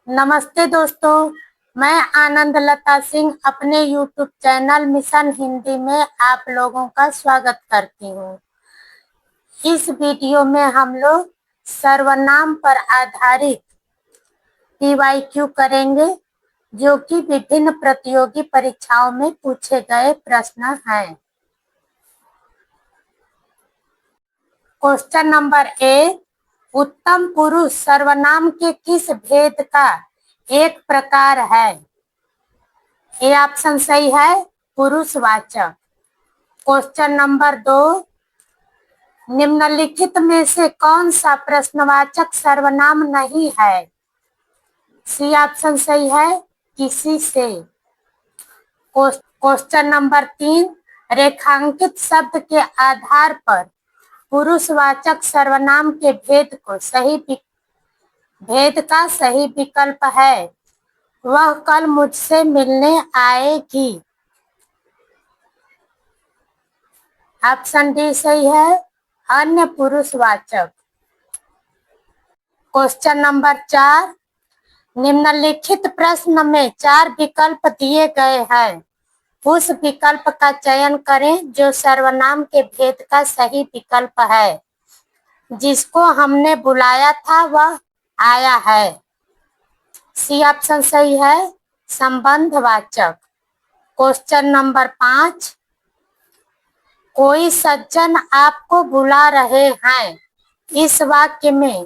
नमस्ते दोस्तों, मैं आनंद लता सिंह अपने YouTube चैनल मिशन हिंदी में आप लोगों का स्वागत करती हूँ। इस वीडियो में हम लोग सर्वनाम पर आधारित PYQ करेंगे, जो कि विभिन्न प्रतियोगी परीक्षाओं में पूछे गए प्रश्न हैं। क्वेश्चन नंबर 1, उत्तम पुरुष सर्वनाम के किस भेद का एक प्रकार है? ए ऑप्शन सही है, पुरुषवाचक। क्वेश्चन नंबर 2, निम्नलिखित में से कौन सा प्रश्नवाचक सर्वनाम नहीं है? सी ऑप्शन सही है, किसी से। क्वेश्चन नंबर 3, रेखांकित शब्द के आधार पर पुरुषवाचक सर्वनाम के भेद का सही विकल्प है। वह कल मुझसे मिलने आएगी। ऑप्शन डी सही है, अन्य पुरुषवाचक। क्वेश्चन नंबर 4, निम्नलिखित प्रश्न में 4 विकल्प दिए गए हैं। उस विकल्प का चयन करें जो सर्वनाम के भेद का सही विकल्प है। जिसको हमने बुलाया था वह आया है। सी ऑप्शन सही है, संबंधवाचक। क्वेश्चन नंबर 5, कोई सज्जन आपको बुला रहे हैं। इस वाक्य में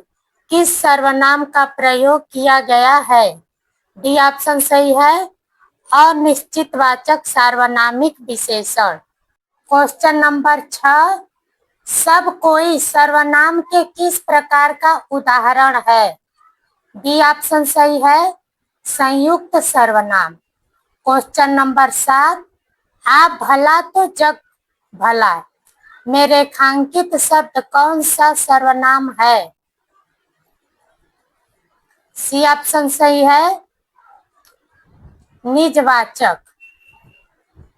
किस सर्वनाम का प्रयोग किया गया है? डी ऑप्शन सही है, अनिश्चितवाचक सार्वनामिक विशेषण। क्वेश्चन नंबर 6, सब कोई सर्वनाम के किस प्रकार का उदाहरण है? बी ऑप्शन सही है, संयुक्त सर्वनाम। क्वेश्चन नंबर 7, आप भला तो जग भला में रेखांकित शब्द कौन सा सर्वनाम है? सी ऑप्शन सही है, निजवाचक।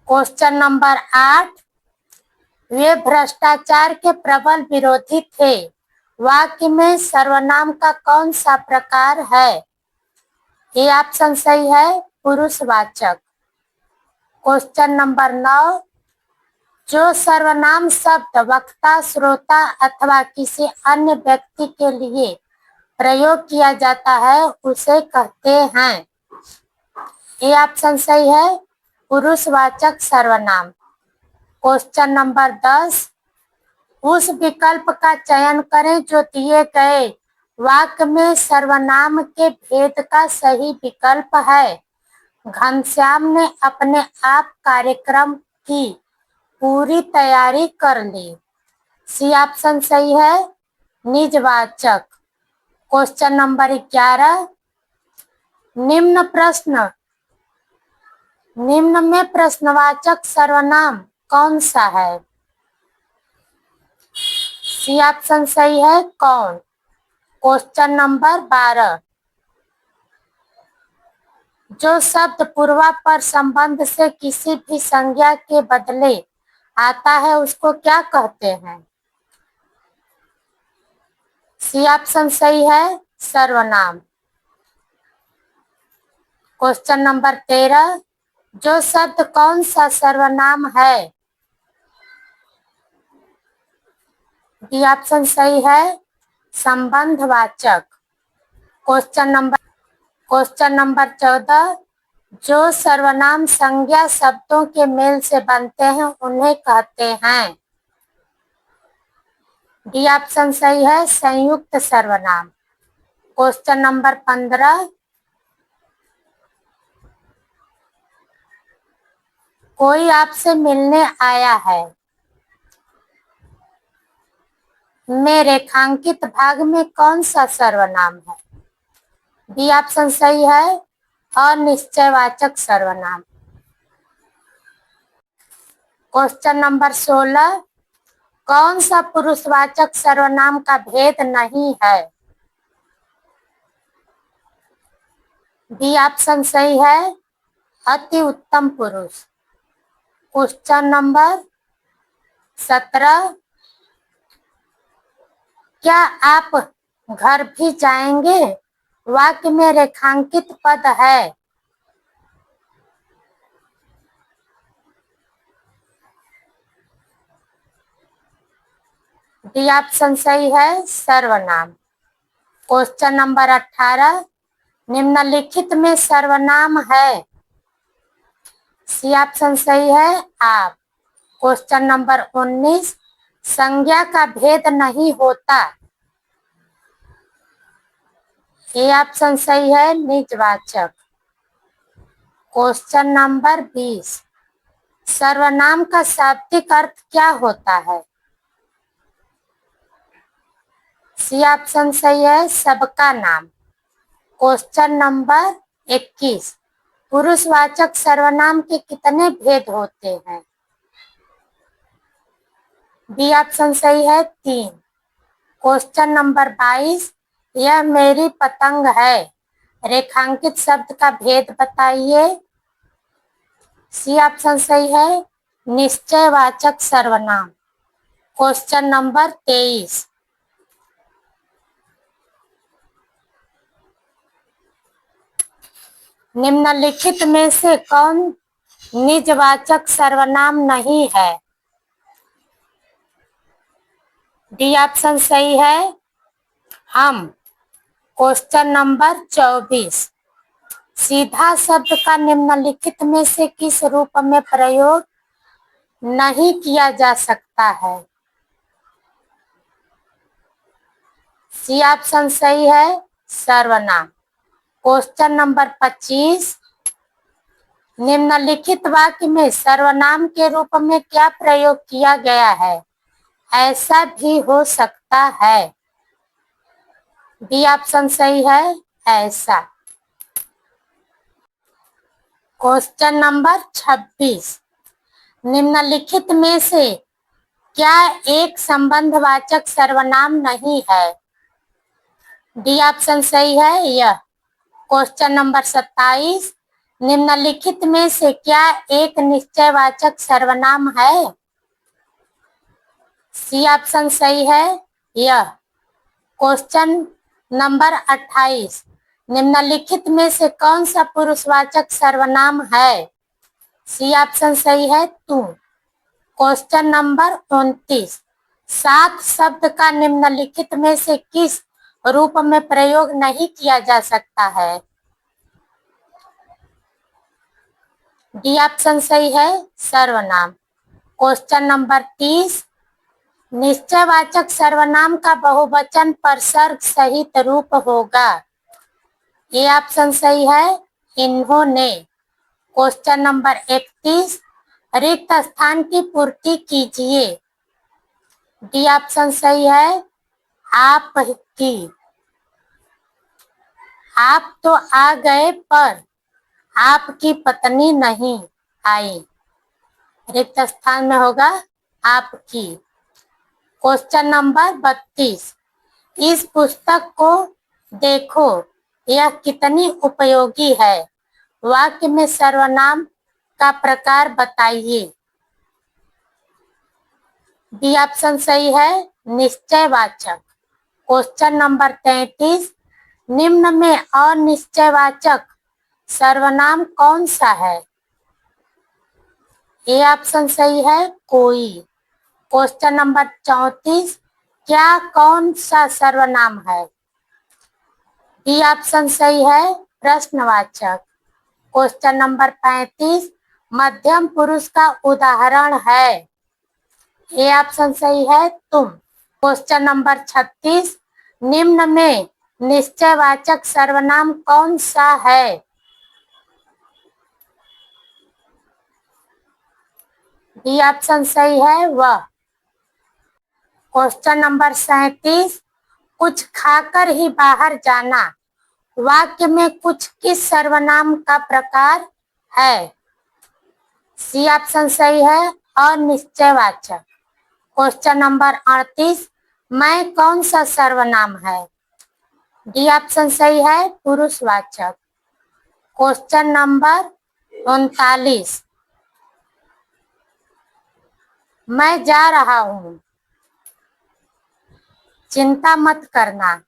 क्वेश्चन नंबर 8, वे भ्रष्टाचार के प्रबल विरोधी थे। वाक्य में सर्वनाम का कौन सा प्रकार है? ये ऑप्शन सही है, पुरुषवाचक। क्वेश्चन नंबर 9, जो सर्वनाम शब्द वक्ता, श्रोता अथवा किसी अन्य व्यक्ति के लिए प्रयोग किया जाता है उसे कहते हैं। ये ऑप्शन सही है, पुरुषवाचक सर्वनाम। क्वेश्चन नंबर 10, उस विकल्प का चयन करें जो दिए गए वाक्य में सर्वनाम के भेद का सही विकल्प है। घनश्याम ने अपने आप कार्यक्रम की पूरी तैयारी कर ली। सी ऑप्शन सही है, निजवाचक। क्वेश्चन नंबर 11, निम्न में प्रश्नवाचक सर्वनाम कौन सा है? सी ऑप्शन सही है, कौन। क्वेश्चन नंबर 12, जो शब्द पूर्वापर संबंध से किसी भी संज्ञा के बदले आता है उसको क्या कहते हैं? सी ऑप्शन सही है, सर्वनाम। क्वेश्चन नंबर 13, जो शब्द कौन सा सर्वनाम है? डी ऑप्शन सही है, संबंधवाचक। क्वेश्चन नंबर 14, जो सर्वनाम संज्ञा शब्दों के मेल से बनते हैं उन्हें कहते हैं। डी ऑप्शन सही है, संयुक्त सर्वनाम। क्वेश्चन नंबर 15, कोई आपसे मिलने आया है में रेखांकित भाग में कौन सा सर्वनाम है? बी ऑप्शन सही है, अनिश्चयवाचक सर्वनाम। क्वेश्चन नंबर 16, कौन सा पुरुषवाचक सर्वनाम का भेद नहीं है? बी ऑप्शन सही है, अति उत्तम पुरुष। क्वेश्चन नंबर 17, क्या आप घर भी जाएंगे वाक्य में रेखांकित पद है। डी ऑप्शन सही है, सर्वनाम। क्वेश्चन नंबर 18, निम्नलिखित में सर्वनाम है। सी ऑप्शन सही है, आप। क्वेश्चन नंबर 19, संज्ञा का भेद नहीं होता। ए ऑप्शन सही है, निजवाचक। क्वेश्चन नंबर 20, सर्वनाम का शाब्दिक अर्थ क्या होता है। सी ऑप्शन सही है, सबका नाम। क्वेश्चन नंबर 21, पुरुषवाचक सर्वनाम के कितने भेद होते हैं। बी ऑप्शन सही है, 3। क्वेश्चन नंबर 22, यह मेरी पतंग है, रेखांकित शब्द का भेद बताइए। सी ऑप्शन सही है, निश्चयवाचक सर्वनाम। क्वेश्चन नंबर 23, निम्नलिखित में से कौन निजवाचक सर्वनाम नहीं है। डी ऑप्शन सही है, हम। क्वेश्चन नंबर 24, सीधा शब्द का निम्नलिखित में से किस रूप में प्रयोग नहीं किया जा सकता है। सी ऑप्शन सही है, सर्वनाम। क्वेश्चन नंबर 25, निम्नलिखित वाक्य में सर्वनाम के रूप में क्या प्रयोग किया गया है। ऐसा भी हो सकता है। बी ऑप्शन सही है, ऐसा। क्वेश्चन नंबर 26, निम्नलिखित में से क्या एक संबंधवाचक सर्वनाम नहीं है। डी ऑप्शन सही है, यह। क्वेश्चन नंबर 27, निम्नलिखित में से क्या एक निश्चयवाचक सर्वनाम है। सी ऑप्शन सही है, यह। क्वेश्चन नंबर 28, निम्नलिखित में से कौन सा पुरुषवाचक सर्वनाम है। सी ऑप्शन सही है, तू। क्वेश्चन नंबर 29, सात शब्द का निम्नलिखित में से किस रूप में प्रयोग नहीं किया जा सकता है। डी ऑप्शन सही है, सर्वनाम। क्वेश्चन नंबर 30, निश्चयवाचक सर्वनाम का बहुवचन परसर्ग सहित रूप होगा। ये ऑप्शन सही है, इन्होंने। क्वेश्चन नंबर 31, रिक्त स्थान की पूर्ति कीजिए। डी ऑप्शन सही है, आप की। आप तो आ गए पर आपकी पत्नी नहीं आई। रिक्त स्थान में होगा आपकी। क्वेश्चन नंबर 32, इस पुस्तक को देखो, यह कितनी उपयोगी है। वाक्य में सर्वनाम का प्रकार बताइए। बी ऑप्शन सही है, निश्चयवाचक। क्वेश्चन नंबर 33, निम्न में अनिश्चयवाचक सर्वनाम कौन सा है। ए ऑप्शन सही है, कोई। क्वेश्चन नंबर 34, क्या कौन सा सर्वनाम है। बी ऑप्शन सही है, प्रश्नवाचक। क्वेश्चन नंबर 35, मध्यम पुरुष का उदाहरण है। ए ऑप्शन सही है, तुम। क्वेश्चन नंबर 36, निम्न में निश्चयवाचक सर्वनाम कौन सा है। बी ऑप्शन सही है, वह। क्वेश्चन नंबर 37, कुछ खाकर ही बाहर जाना। वाक्य में कुछ किस सर्वनाम का प्रकार है। सी ऑप्शन सही है, अनिश्चयवाचक। क्वेश्चन नंबर 38, मैं कौन सा सर्वनाम है। डी ऑप्शन सही है, पुरुषवाचक। क्वेश्चन नंबर 39, मैं जा रहा हूँ, चिंता मत करना।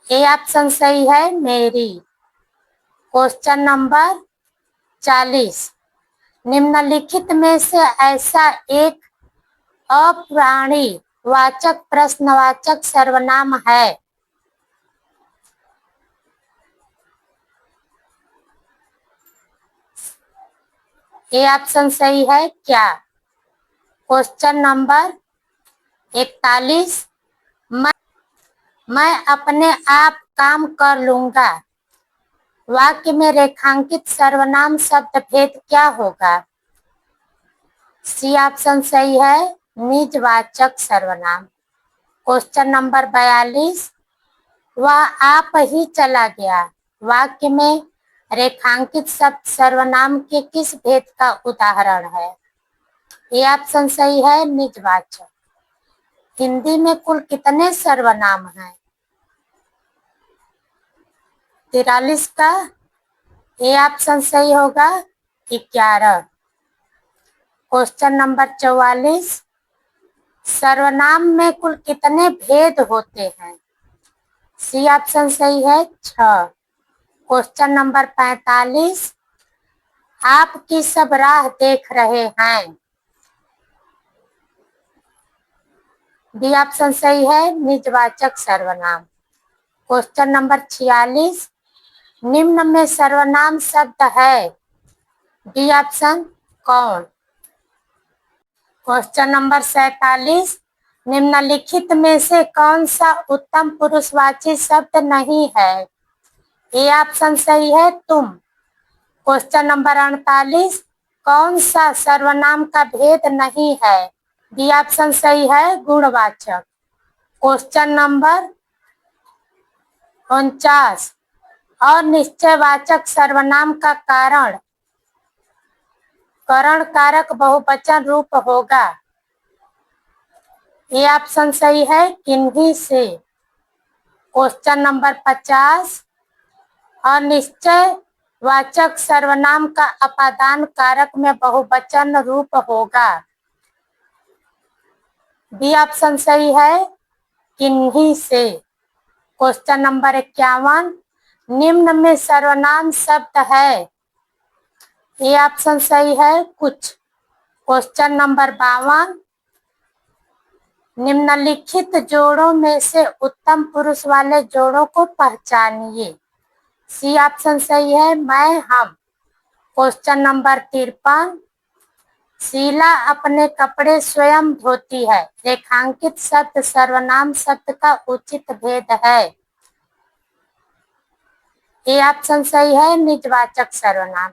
ए ऑप्शन सही है मेरी। क्वेश्चन नंबर 40, निम्नलिखित में से ऐसा एक अप्राणी वाचक प्रश्नवाचक सर्वनाम है। ए ऑप्शन सही है क्या? क्वेश्चन नंबर 41, मैं अपने आप काम कर लूंगा वाक्य में रेखांकित सर्वनाम शब्द भेद क्या होगा? सी ऑप्शन सही है निजवाचक सर्वनाम। क्वेश्चन नंबर 42, वह आप ही चला गया वाक्य में रेखांकित शब्द सर्वनाम के किस भेद का उदाहरण है? ये ऑप्शन सही है निजवाचक। हिंदी में कुल कितने सर्वनाम हैं? 43 का ए ऑप्शन सही होगा 11। क्वेश्चन नंबर 44, सर्वनाम में कुल कितने भेद होते हैं? सी ऑप्शन सही है 6। क्वेश्चन नंबर 45, आप किस सब राह देख रहे हैं? बी ऑप्शन सही है निजवाचक सर्वनाम। क्वेश्चन नंबर 46, निम्न में सर्वनाम शब्द है डी ऑप्शन कौन? क्वेश्चन नंबर 47, निम्नलिखित में से कौन सा उत्तम पुरुषवाची शब्द नहीं है? ए ऑप्शन सही है तुम। क्वेश्चन नंबर 48, कौन सा सर्वनाम का भेद नहीं है? बी ऑप्शन सही है गुणवाचक। क्वेश्चन नंबर 49, और निश्चयवाचक सर्वनाम का कारण करण कारक बहुवचन रूप होगा। ये ऑप्शन सही है किन्हीं से। क्वेश्चन नंबर 50, अनिश्चयवाचक सर्वनाम का अपादान कारक में बहुवचन रूप होगा। बी ऑप्शन सही है किन्हीं से। क्वेश्चन नंबर 51, निम्न में सर्वनाम शब्द है। ये ऑप्शन सही है कुछ। क्वेश्चन नंबर 52, निम्नलिखित जोड़ों में से उत्तम पुरुष वाले जोड़ों को पहचानिए। सी ऑप्शन सही है मैं हम। क्वेश्चन नंबर 53, शीला अपने कपड़े स्वयं धोती है रेखांकित शब्द सर्वनाम शब्द का उचित भेद है। ये ऑप्शन सही है निजवाचक सर्वनाम।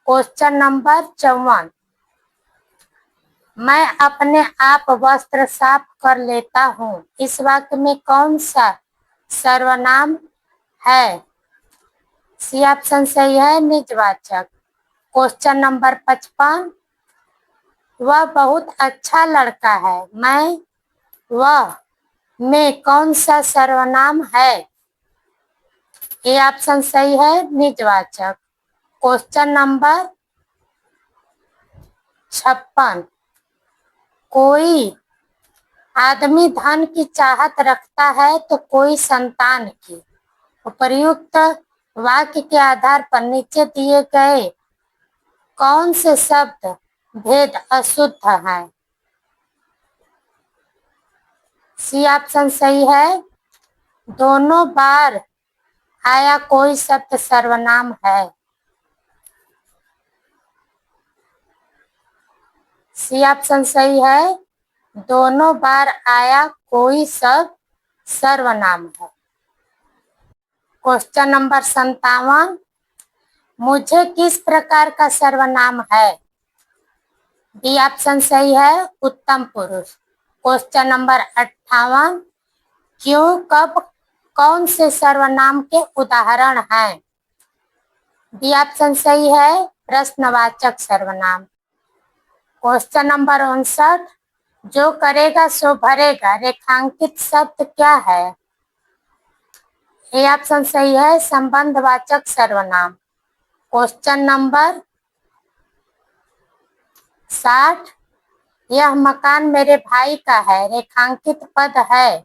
क्वेश्चन नंबर 54, मैं अपने आप वस्त्र साफ कर लेता हूँ इस वाक्य में कौन सा सर्वनाम है? सी ऑप्शन सही है निजवाचक। क्वेश्चन नंबर 55, वह बहुत अच्छा लड़का है मैं वह में कौन सा सर्वनाम है? ये ऑप्शन सही है निजवाचक। क्वेश्चन नंबर 56, कोई आदमी धन की चाहत रखता है तो कोई संतान की। उपर्युक्त वाक्य के आधार पर नीचे दिए गए कौन से शब्द भेद अशुद्ध हैं? सी ऑप्शन सही है दोनों बार आया कोई शब्द सर्वनाम है। सी ऑप्शन सही है दोनों बार आया कोई शब्द सर्वनाम है। क्वेश्चन नंबर 57, मुझे किस प्रकार का सर्वनाम है? बी ऑप्शन सही है उत्तम पुरुष। क्वेश्चन नंबर 58, क्यों कब कौन से सर्वनाम के उदाहरण हैं? बी ऑप्शन सही है प्रश्नवाचक सर्वनाम। क्वेश्चन नंबर 59, जो करेगा सो भरेगा रेखांकित शब्द क्या है? ए ऑप्शन सही है संबंधवाचक सर्वनाम। क्वेश्चन नंबर 60, यह मकान मेरे भाई का है रेखांकित पद है।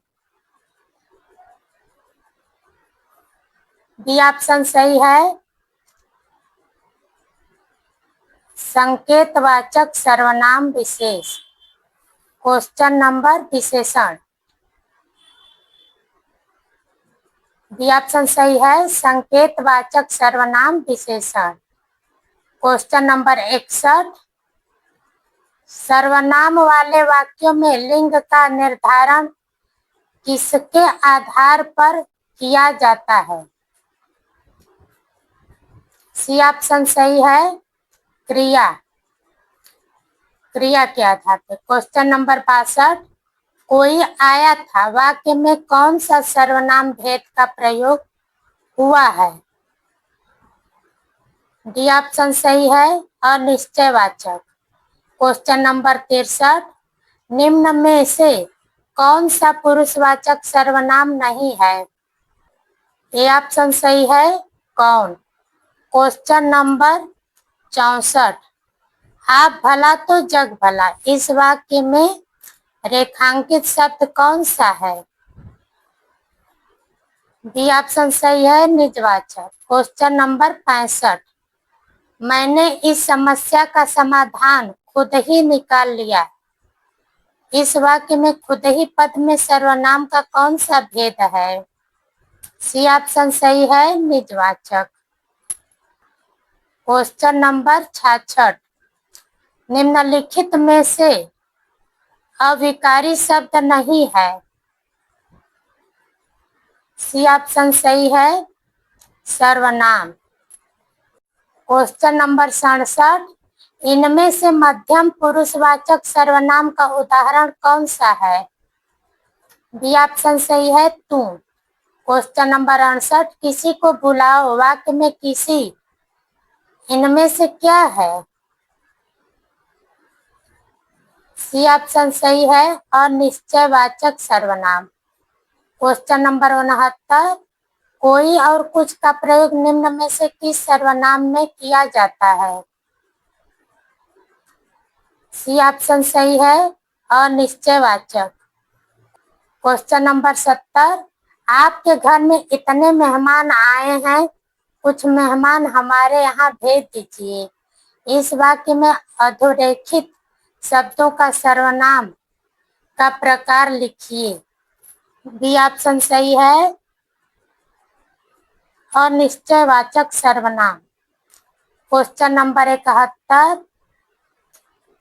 बी ऑप्शन सही है। संकेतवाचक सर्वनाम विशेष। क्वेश्चन नंबर विशेषण। बी ऑप्शन सही है। संकेतवाचक सर्वनाम विशेषण। Question number 61। सर्वनाम वाले वाक्यों में लिंग का निर्धारण किसके आधार पर किया जाता है? सी ऑप्शन सही है। क्रिया के आधार पर। Question number 62। कोई आया था वाक्य में कौन सा सर्वनाम भेद का प्रयोग हुआ है? डी ऑप्शन सही है। अनिश्चयवाचक। Question number 63। निम्न में से कौन सा पुरुषवाचक सर्वनाम नहीं है? ए ऑप्शन सही है। कौन? Question number 64। आप भला तो जग भला इस वाक्य में रेखांकित शब्द कौन सा है? बी ऑप्शन सही है। निजवाचक। Question number 65। मैंने इस समस्या का समाधान खुद ही निकाल लिया। इस वाक्य में खुद ही पद में सर्वनाम का कौन सा भेद है? सी ऑप्शन सही है। निजवाचक। Question number 66। निम्नलिखित में से अविकारी शब्द नहीं है। सी ऑप्शन सही है। सर्वनाम। Question number 67। इनमें से मध्यम पुरुषवाचक सर्वनाम का उदाहरण कौन सा है? बी ऑप्शन सही है। तू। Question number 68। किसी को बुलाओ वाक्य में किसी इनमें से क्या है? सी ऑप्शन सही है। अनिश्चयवाचक सर्वनाम। Question number 69। कोई और कुछ का प्रयोग निम्न में से किस सर्वनाम में किया जाता है? सी ऑप्शन सही है। अनिश्चयवाचक। Question number 70। आपके घर में इतने मेहमान आए हैं, कुछ मेहमान हमारे यहाँ भेज दीजिए। इस वाक्य में अधोरेखित शब्दों का सर्वनाम का प्रकार लिखिए। बी ऑप्शन सही है। अनिश्चयवाचक सर्वनाम। Question number 71।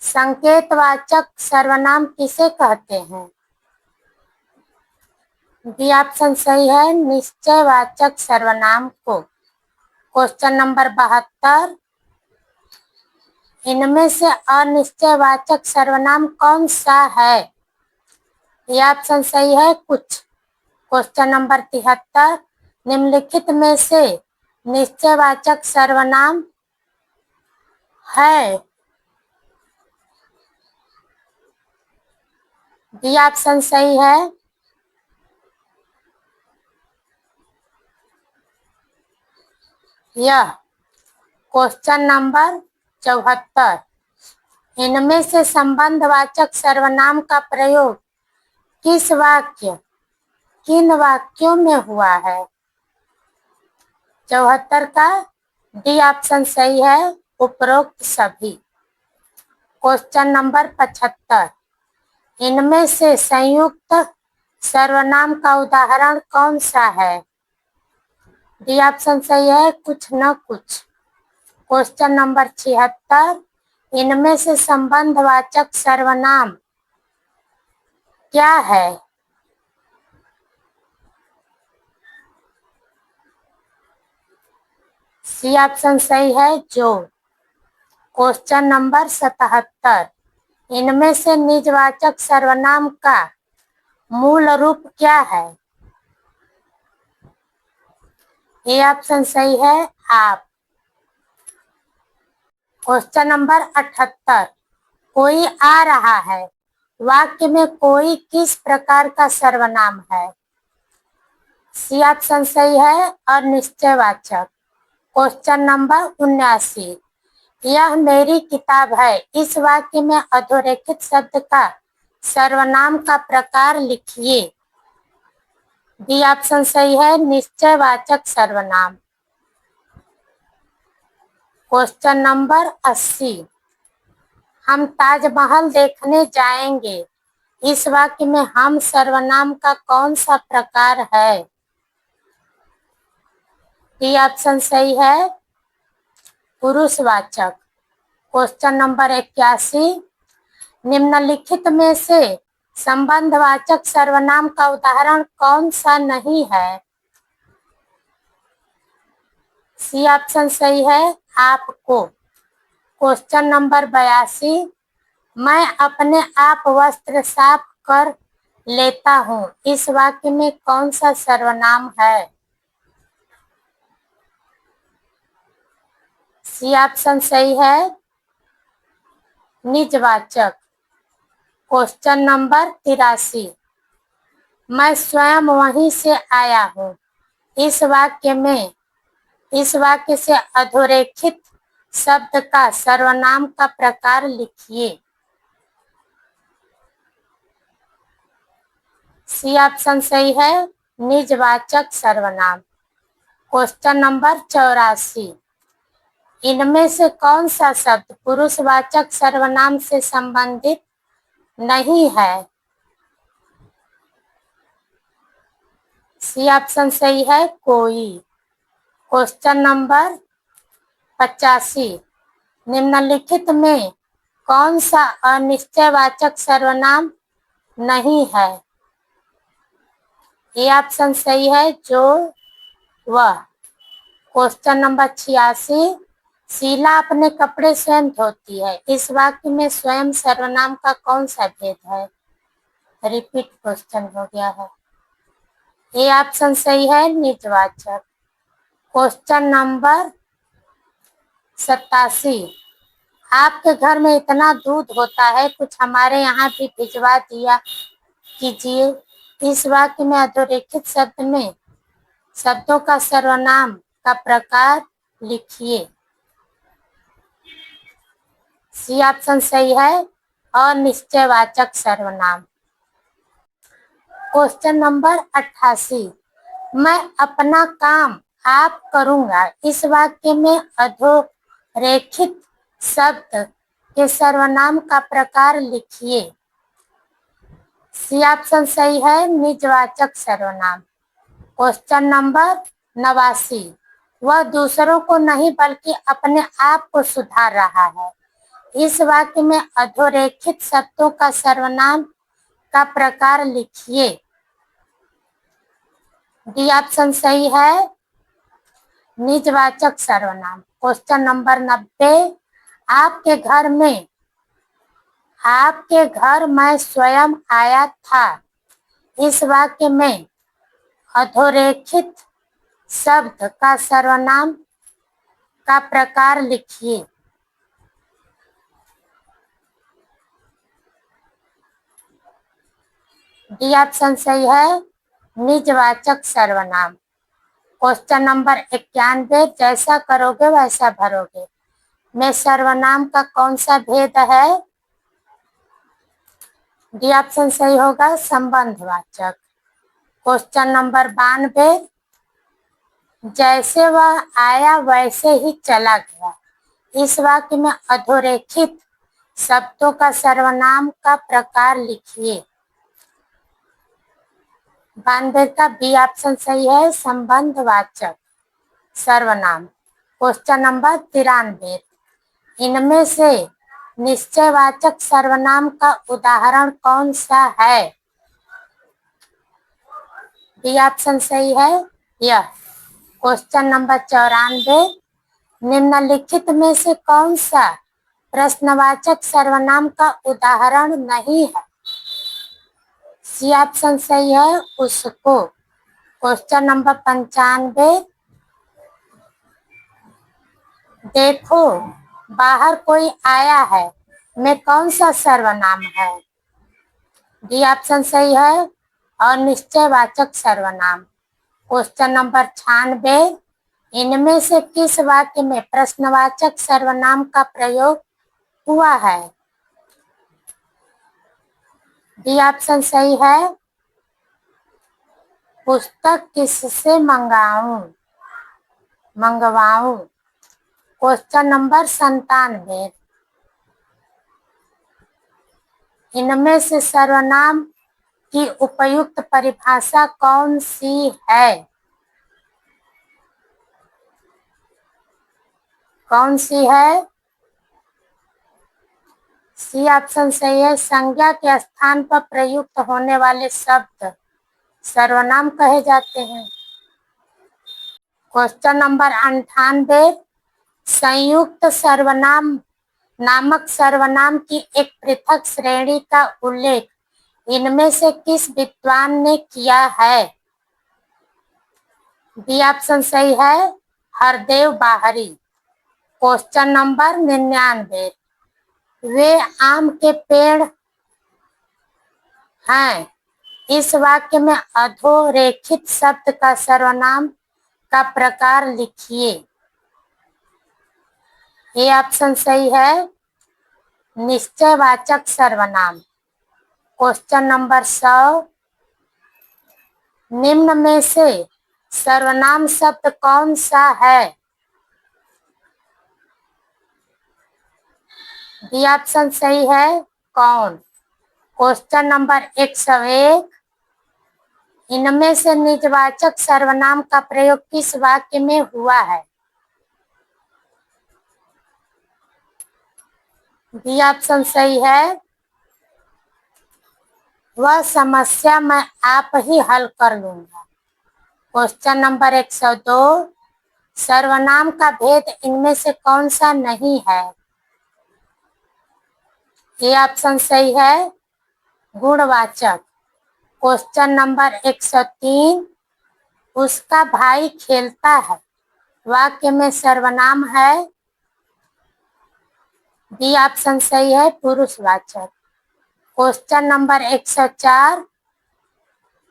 संकेतवाचक सर्वनाम किसे कहते हैं? बी ऑप्शन सही है। निश्चयवाचक सर्वनाम को। Question number 72। इनमें से अनिश्चयवाचक सर्वनाम कौन सा है? ये ऑप्शन सही है। कुछ। Question number 73। निम्नलिखित में से निश्चयवाचक सर्वनाम है? बी ऑप्शन सही है। यह। Question number 74। इनमें से संबंधवाचक सर्वनाम का प्रयोग किन वाक्यों में हुआ है? 74 का डी ऑप्शन सही है। उपरोक्त सभी। Question number 75। इनमें से संयुक्त सर्वनाम का उदाहरण कौन सा है? डी ऑप्शन सही है। कुछ न कुछ। Question number 76। इनमें से संबंधवाचक सर्वनाम क्या है? सी ऑप्शन सही है। जो। Question number 77। इनमें से निजवाचक सर्वनाम का मूल रूप क्या है? ए ऑप्शन सही है। आप। Question number 78। कोई आ रहा है वाक्य में कोई किस प्रकार का सर्वनाम है? सी ऑप्शन सही है। अनिश्चयवाचक। Question number 79। यह मेरी किताब है इस वाक्य में अधोरेखित शब्द का सर्वनाम का प्रकार लिखिए। बी ऑप्शन सही है, निश्चयवाचक सर्वनाम। क्वेश्चन नंबर 80, हम ताजमहल देखने जाएंगे, इस वाक्य में हम सर्वनाम का कौन सा प्रकार है? डी ऑप्शन सही है, पुरुषवाचक। क्वेश्चन नंबर 81, निम्नलिखित में से संबंधवाचक सर्वनाम का उदाहरण कौन सा नहीं है? सी ऑप्शन सही है, आपको। क्वेश्चन नंबर 82, मैं अपने आप वस्त्र साफ कर लेता हूँ, इस वाक्य में कौन सा सर्वनाम है? सी ऑप्शन सही है, निजवाचक। क्वेश्चन नंबर 83, मैं स्वयं वहीं से आया हूँ, इस वाक्य से अधोरेखित शब्द का सर्वनाम का प्रकार लिखिए। सी ऑप्शन सही है, निजवाचक सर्वनाम। क्वेश्चन नंबर 84, इनमें से कौन सा शब्द पुरुषवाचक सर्वनाम से संबंधित नहीं है? सी ऑप्शन सही है, कोई। क्वेश्चन नंबर 85, निम्नलिखित में कौन सा अनिश्चयवाचक सर्वनाम नहीं है? ए ऑप्शन सही है, जो वह। क्वेश्चन नंबर 86, शीला अपने कपड़े स्वयं धोती है, इस वाक्य में स्वयं सर्वनाम का कौन सा भेद है? रिपीट क्वेश्चन हो गया है। ए ऑप्शन सही है, निजवाचक। क्वेश्चन नंबर 87, आपके घर में इतना दूध होता है, कुछ हमारे यहाँ भी भिजवा दिया कीजिए, इस वाक्य में अधोरेखित शब्द में शब्दों का सर्वनाम का प्रकार लिखिए। सी ऑप्शन सही है, अनिश्चयवाचक सर्वनाम। क्वेश्चन नंबर 88, मैं अपना काम आप करूंगा, इस वाक्य में अधोरेखित शब्द के सर्वनाम का प्रकार लिखिए। सी ऑप्शन सही है, निजवाचक सर्वनाम। क्वेश्चन नंबर 89, वह दूसरों को नहीं बल्कि अपने आप को सुधार रहा है, इस वाक्य में अधोरेखित शब्दों का सर्वनाम का प्रकार लिखिए। डी ऑप्शन सही है, निजवाचक सर्वनाम। क्वेश्चन नंबर 90, आपके घर मैं स्वयं आया था, इस वाक्य में अधोरेखित शब्द का सर्वनाम का प्रकार लिखिए। डी ऑप्शन सही है, निजवाचक सर्वनाम। क्वेश्चन नंबर 91, जैसा करोगे वैसा भरोगे में सर्वनाम का कौन सा भेद है? डी ऑप्शन सही होगा, संबंधवाचक। क्वेश्चन नंबर 92, जैसे वह आया वैसे ही चला गया, इस वाक्य में अधोरेखित शब्दों का सर्वनाम का प्रकार लिखिए। 92 का बी ऑप्शन सही है, संबंधवाचक सर्वनाम। क्वेश्चन नंबर 93, इनमें से निश्चयवाचक सर्वनाम का उदाहरण कौन सा है? बी ऑप्शन सही है, यह। क्वेश्चन नंबर 94, निम्नलिखित में से कौन सा प्रश्नवाचक सर्वनाम का उदाहरण नहीं है? सी ऑप्शन सही है, उसको। क्वेश्चन नंबर 95, देखो बाहर कोई आया है में कौन सा सर्वनाम है? डी ऑप्शन सही है, अनिश्चयवाचक सर्वनाम। क्वेश्चन नंबर 96, इनमें से किस वाक्य में प्रश्नवाचक सर्वनाम का प्रयोग हुआ है? डी ऑप्शन सही है, पुस्तक किससे मंगवाऊं? Question number 97। इनमें से सर्वनाम की उपयुक्त परिभाषा कौन सी है? कौन सी है? सी ऑप्शन सही है। संज्ञा के स्थान पर प्रयुक्त होने वाले शब्द सर्वनाम कहे जाते हैं। Question number 98। संयुक्त सर्वनाम नामक सर्वनाम की एक पृथक श्रेणी का उल्लेख इनमें से किस विद्वान ने किया है? बी ऑप्शन सही है, हरदेव बाहरी। Question number 99। वे आम के पेड़ हैं। इस वाक्य में अधोरेखित शब्द का सर्वनाम का प्रकार लिखिए। ये ऑप्शन सही है, निश्चयवाचक सर्वनाम। Question number 100। निम्न में से सर्वनाम शब्द कौन सा है? बी ऑप्शन सही है, कौन। Question number 101। इनमें से निजवाचक सर्वनाम का प्रयोग किस वाक्य में हुआ है? बी ऑप्शन सही है, वह समस्या मैं आप ही हल कर लूंगा। Question number 102। सर्वनाम का भेद इनमें से कौन सा नहीं है? ये ऑप्शन सही है, गुणवाचक। Question number 103। उसका भाई खेलता है वाक्य में सर्वनाम है। बी ऑप्शन सही है, पुरुषवाचक। Question number 104।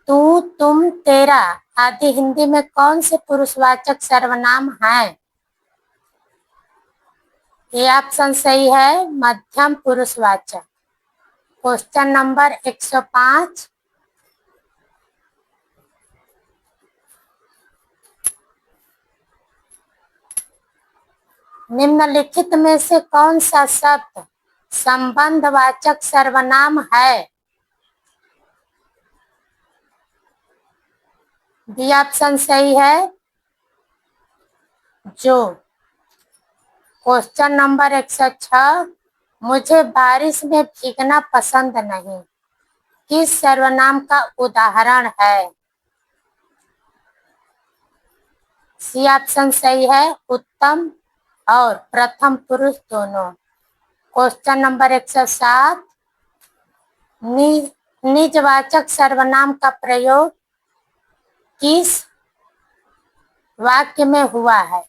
तू, तुम, तेरा आदि हिंदी में कौन से पुरुषवाचक सर्वनाम हैं? ये ऑप्शन सही है, मध्यम पुरुषवाचक। Question number 105। निम्नलिखित में से कौन सा शब्द संबंधवाचक सर्वनाम है? बी ऑप्शन सही है, जो। Question number 106। मुझे बारिश में भीगना पसंद नहीं किस सर्वनाम का उदाहरण है? सी ऑप्शन सही है, उत्तम और प्रथम पुरुष दोनों। Question number 107। निजवाचक सर्वनाम का प्रयोग किस वाक्य में हुआ है?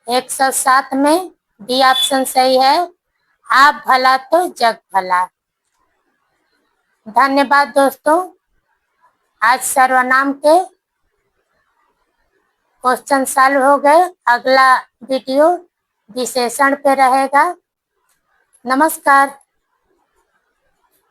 107 में बी ऑप्शन सही है, आप भला तो जग भला। धन्यवाद दोस्तों। आज सर्वनाम के क्वेश्चन सॉल्व हो गए। अगला वीडियो विशेषण पे रहेगा। नमस्कार।